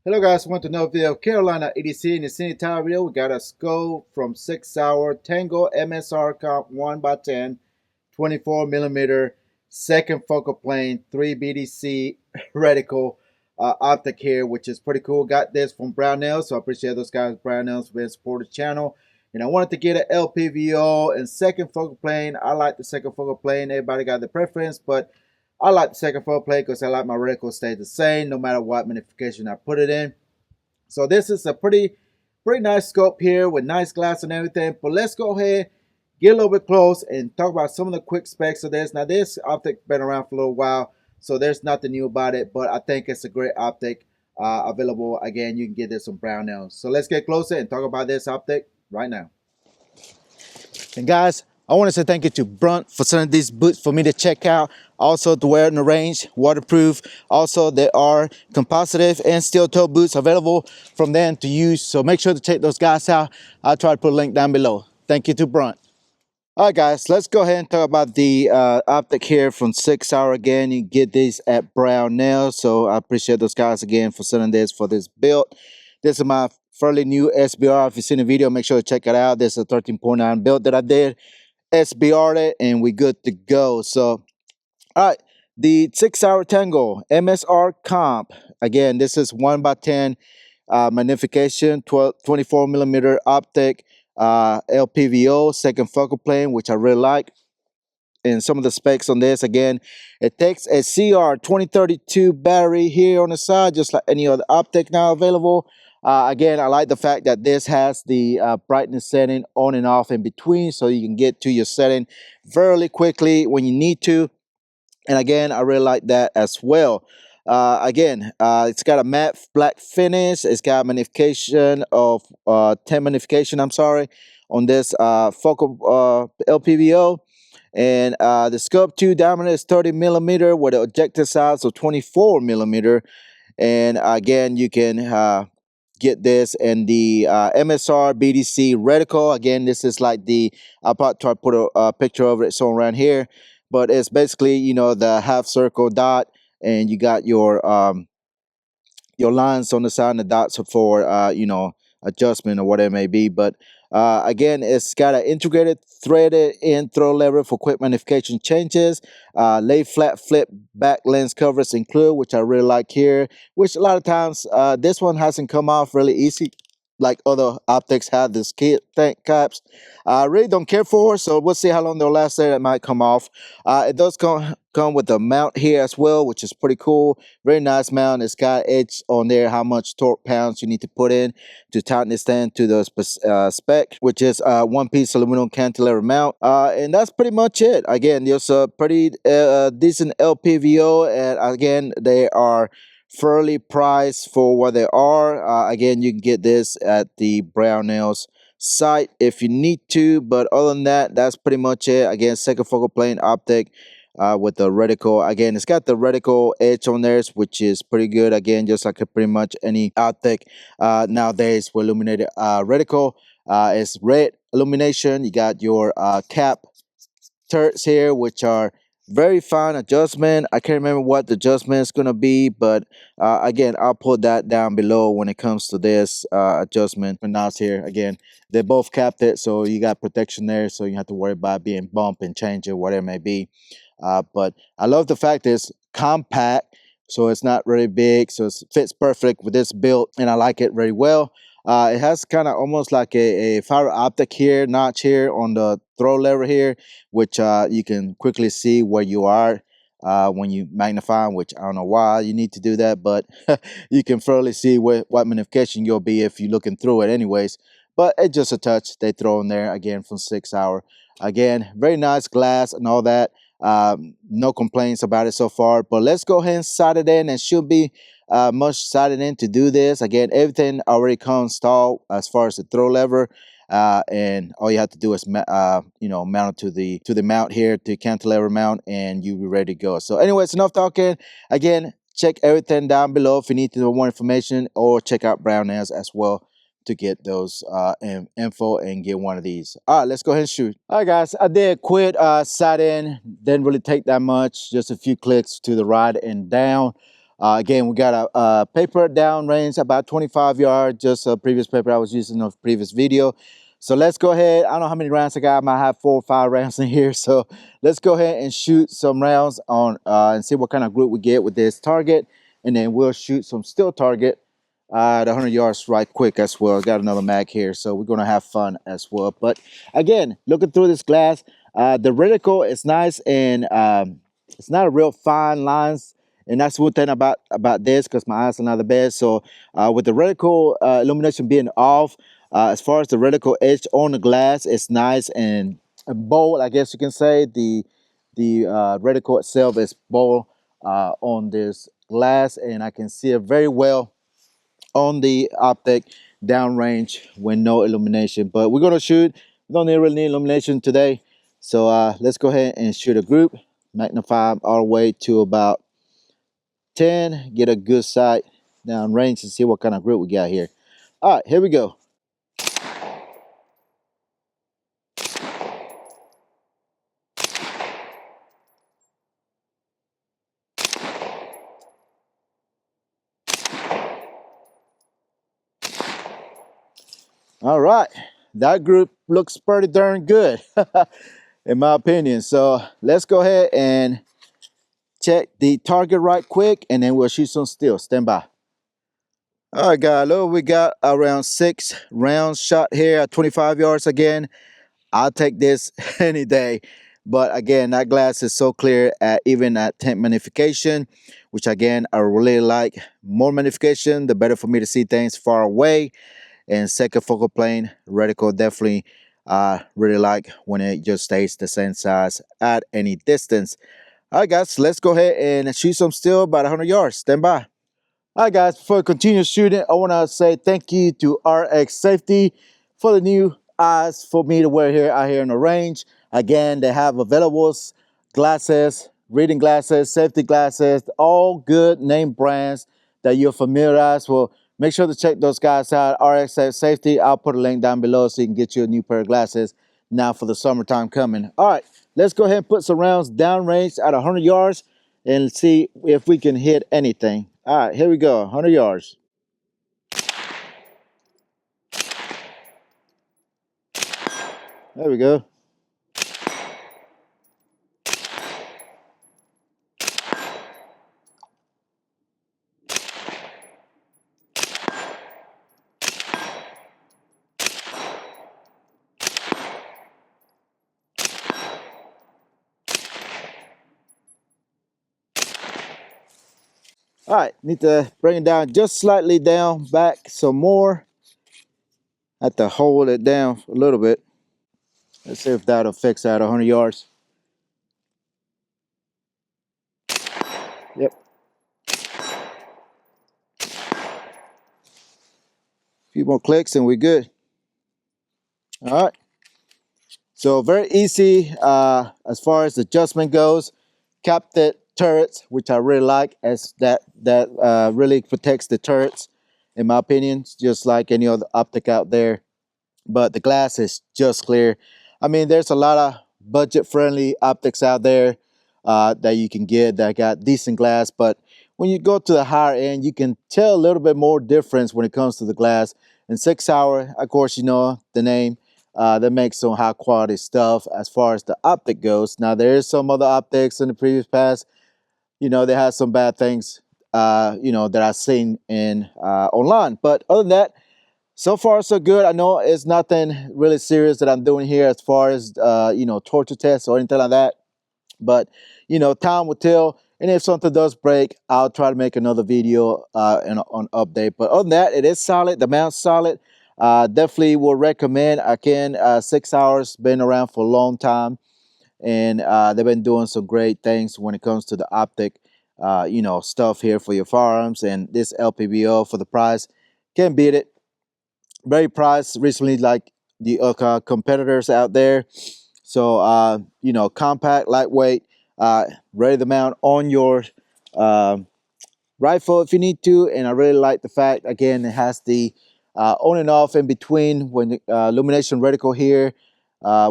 Hello guys, want to know video of Carolina EDC. In this entire video, we got a scope from Sig Sauer TANGO-MSR Comp 1x10 24mm second focal plane 3 BDC reticle optic here, which is pretty cool. Got this from Brownell, so I appreciate those guys Brownell for being supporting the channel. And I wanted to get an LPVO and second focal plane. I like the second focal plane. Everybody got their preference, but I like the second focal plane because I like my reticle stay the same no matter what magnification I put it in. So this is a pretty nice scope here with nice glass and everything. But let's go ahead, get a little bit close and talk about some of the quick specs of this. Now this optic been around for a little while, so there's nothing new about it, but I think it's a great optic available. Again, you can get this from Brownell. So let's get closer and talk about this optic right now. And guys, I want to say thank you to Brunt for sending these boots for me to check out. Also to wear in the range, waterproof. Also, there are compositive and steel toe boots available from them to use. So make sure to check those guys out. I'll try to put a link down below. Thank you to Brunt. All right, guys, let's go ahead and talk about the optic here from Sig Sauer again. You get these at Brownell. So I appreciate those guys again for sending this for this build. This is my fairly new SBR. If you've seen the video, make sure to check it out. This is a 13.9 build that I did. SBR'd it and we good to go. So all right, the Sig Sauer TANGO-MSR Comp. Again, this is 1x10 magnification, 24mm optic, LPVO, second focal plane, which I really like. And some of the specs on this, again, it takes a CR2032 battery here on the side, just like any other optic now available. Again, I like the fact that this has the brightness setting on and off in between, so you can get to your setting fairly quickly when you need to. And again, I really like that as well. It's got a matte black finish. It's got magnification of 10 magnification, I'm sorry, on this focal LPVO. And the scope 2 diameter is 30mm with an objective size of 24mm. And again, you can get this and the MSR BDC reticle. Again, this is like the, I'll probably try to put a picture of it so around here, but it's basically, you know, the half circle dot, and you got your lines on the side and the dots for you know, adjustment or whatever it may be. But again, it's got an integrated threaded in throw lever for quick magnification changes. Lay flat flip back lens covers included, which I really like here, which a lot of times this one hasn't come off really easy like other optics have this kit tank caps. I really don't care for, so we'll see how long they'll last there. It might come off. It does come with a mount here as well, which is pretty cool. Very nice mount. It's got edge on there how much torque pounds you need to put in to tighten this thing to the spec, which is one piece aluminum cantilever mount. And that's pretty much it. Again, there's a pretty decent LPVO, and again, they are fairly priced for what they are. Again, you can get this at the Brownell's site if you need to, but other than that, that's pretty much it. Again, second focal plane optic with the reticle. Again, it's got the reticle edge on there, which is pretty good. Again, just like pretty much any optic nowadays with illuminated reticle. It's red illumination. You got your cap turrets here, which are very fine adjustment. I can't remember what the adjustment is going to be, but again, I'll put that down below when it comes to this adjustment. And now it's here again, they're both capped it, so you got protection there, so you have to worry about being bumped and change it, whatever it may be. But I love the fact that it's compact, so it's not really big, so it fits perfect with this build, and I like it very well. It has kind of almost like a fiber optic here, notch here on the throw lever here, which you can quickly see where you are when you magnify, which I don't know why you need to do that, but you can fairly see what magnification you'll be if you're looking through it anyways. But it's just a touch they throw in there, again, from Sig Sauer. Again, very nice glass and all that. No complaints about it so far, but let's go ahead and sight it in, and should be much sighted in to do this. Again, everything already comes installed as far as the throw lever, and all you have to do is you know, mount it to the mount here, to cantilever mount, and you'll be ready to go. So anyways, enough talking. Again, check everything down below if you need to know more information, or check out Brownell's as well to get those info and get one of these. All right, let's go ahead and shoot. All right, guys, I did quit sight in. Didn't really take that much, just a few clicks to the right and down. Again, we got a paper down range about 25 yards, just a previous paper I was using in the previous video. So let's go ahead. I don't know how many rounds I got. I might have 4 or 5 rounds in here. So let's go ahead and shoot some rounds on and see what kind of group we get with this target. And then we'll shoot some still target at 100 yards right quick as well. Got another mag here, so we're going to have fun as well. But again, looking through this glass, the reticle is nice, and it's not a real fine lines. And that's one thing about this, because my eyes are not the best. So with the reticle illumination being off, as far as the reticle edge on the glass, it's nice and bold, I guess you can say. The reticle itself is bold on this glass, and I can see it very well on the optic downrange with no illumination. But we're gonna shoot. We don't really need illumination today. So let's go ahead and shoot a group, magnify all the way to about 10, get a good sight down range and see what kind of group we got here. All right, here we go. All right, that group looks pretty darn good in my opinion. So let's go ahead and check the target right quick, and then we'll shoot some still. Stand by. All right, guys, look, we got around 6 rounds shot here at 25 yards again. I'll take this any day. But again, that glass is so clear at even at 10 magnification, which again, I really like. More magnification, the better for me to see things far away. And second focal plane reticle, definitely really like when it just stays the same size at any distance. All right, guys, let's go ahead and shoot some still about 100 yards. Stand by. All right, guys, before I continue shooting, I want to say thank you to RX Safety for the new eyes for me to wear here out here in the range. Again, they have available glasses, reading glasses, safety glasses, all good name brands that you're familiarized with. Make sure to check those guys out, RX Safety. I'll put a link down below so you can get you a new pair of glasses now for the summertime coming. All right, let's go ahead and put some rounds downrange at 100 yards and see if we can hit anything. All right, here we go, 100 yards. There we go. All right, need to bring it down just slightly down, back some more. Have to hold it down a little bit. Let's see if that'll fix that 100 yards. Yep. A few more clicks and we're good. All right. So very easy as far as adjustment goes. Capted turrets, which I really like, as that really protects the turrets, in my opinion, just like any other optic out there. But the glass is just clear. I mean, there's a lot of budget-friendly optics out there that you can get that got decent glass, but when you go to the higher end, you can tell a little bit more difference when it comes to the glass. And Sig Sauer, of course, you know the name, that makes some high quality stuff as far as the optic goes. Now, there is some other optics in the previous past, you know, they had some bad things, you know, that I've seen in online. But other than that, so far so good. I know it's nothing really serious that I'm doing here as far as, you know, torture tests or anything like that. But, you know, time will tell. And if something does break, I'll try to make another video on update. But other than that, it is solid. The mount's solid. Definitely will recommend. Again, 6 hours, been around for a long time. And they've been doing some great things when it comes to the optic, you know, stuff here for your firearms. And this LPVO for the price, can't beat it. Very priced recently, like the competitors out there. So, you know, compact, lightweight, ready to mount on your rifle if you need to. And I really like the fact, again, it has the on and off in between when the illumination reticle here,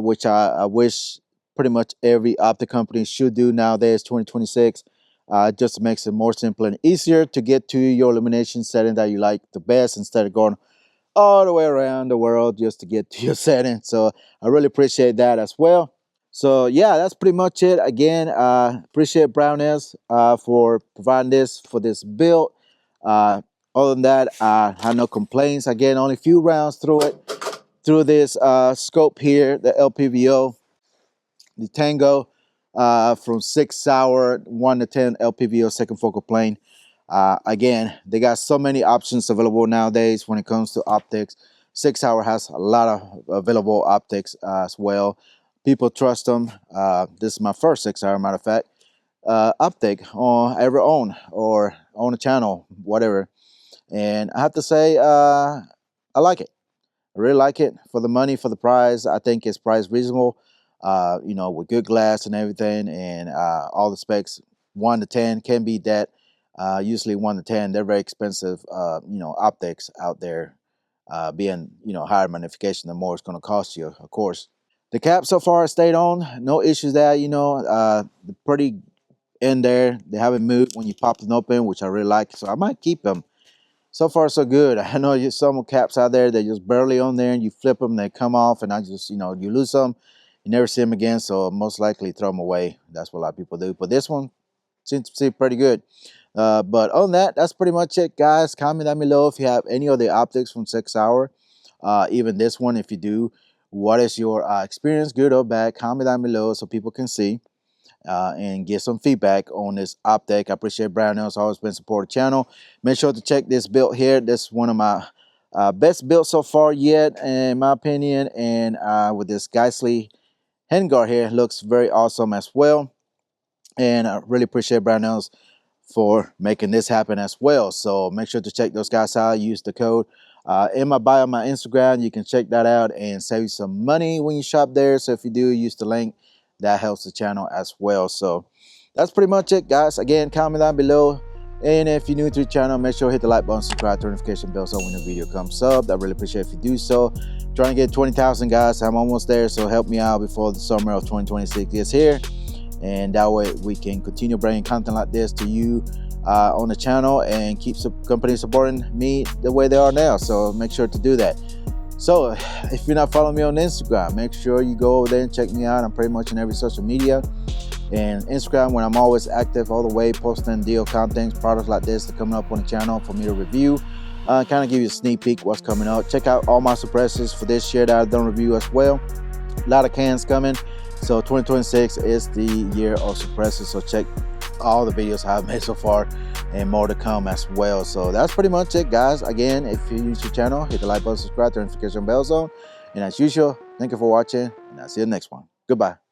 which I wish pretty much every optic company should do nowadays, 2026. just makes it more simple and easier to get to your illumination setting that you like the best, instead of going all the way around the world just to get to your setting. So I really appreciate that as well. So yeah, that's pretty much it. Again, appreciate Brownells for providing this for this build. Other than that, I have no complaints. Again, only a few rounds through this scope here, the LPVO, the Tango from Sig Sauer 1-10 LPVO second focal plane. Again, they got so many options available nowadays when it comes to optics. Sig Sauer has a lot of available optics as well. People trust them. This is my first Sig Sauer, matter of fact, optic I ever own or on a channel, whatever. And I have to say, I like it. I really like it. For the money, for the price, I think it's priced reasonable. You know, with good glass and everything, and all the specs. 1-10 can beat that. Usually 1-10, they're very expensive. You know, optics out there, being, you know, higher magnification, the more it's going to cost you, of course. The cap so far stayed on, no issues there. You know, they're pretty in there. They haven't moved when you pop them open, which I really like. So I might keep them. So far, so good. I know there's some caps out there, they're just barely on there, and you flip them, they come off, and I just, you know, you lose them, you never see them again, so most likely throw them away. That's what a lot of people do. But this one seems to be pretty good. But on that, that's pretty much it, guys. Comment down below if you have any of the optics from Sig Sauer. Even this one, if you do, what is your experience, good or bad? Comment down below so people can see. And get some feedback on this optic. I appreciate Brownells always been supporting the channel. Make sure to check this build here. This is one of my best builds so far yet, in my opinion. And with this Geissele handguard here, looks very awesome as well. And I really appreciate Brownells for making this happen as well. So make sure to check those guys out. Use the code in my bio on my Instagram. You can check that out and save you some money when you shop there. So if you do, use the link. That helps the channel as well. So that's pretty much it, guys. Again, comment down below, and if you're new to the channel, make sure to hit the like button, subscribe, turn notification bell so when the video comes up. I really appreciate if you do so. Trying to get 20,000, guys. I'm almost there, so help me out before the summer of 2026 is here, and that way we can continue bringing content like this to you on the channel and keep some companies supporting me the way they are now. So make sure to do that. So if you're not following me on Instagram, make sure you go over there and check me out. I'm pretty much on every social media. And Instagram, when I'm always active all the way, posting deal content, products like this that coming up on the channel for me to review. Kind of give you a sneak peek what's coming up. Check out all my suppressors for this year that I've done review as well. A lot of cans coming. So 2026 is the year of suppressors. So check all the videos I've made so far and more to come as well. So that's pretty much it, guys. Again, if you're new to the channel, hit the like button, subscribe, turn notification bell on. And as usual, thank you for watching, and I'll see you in the next one. Goodbye.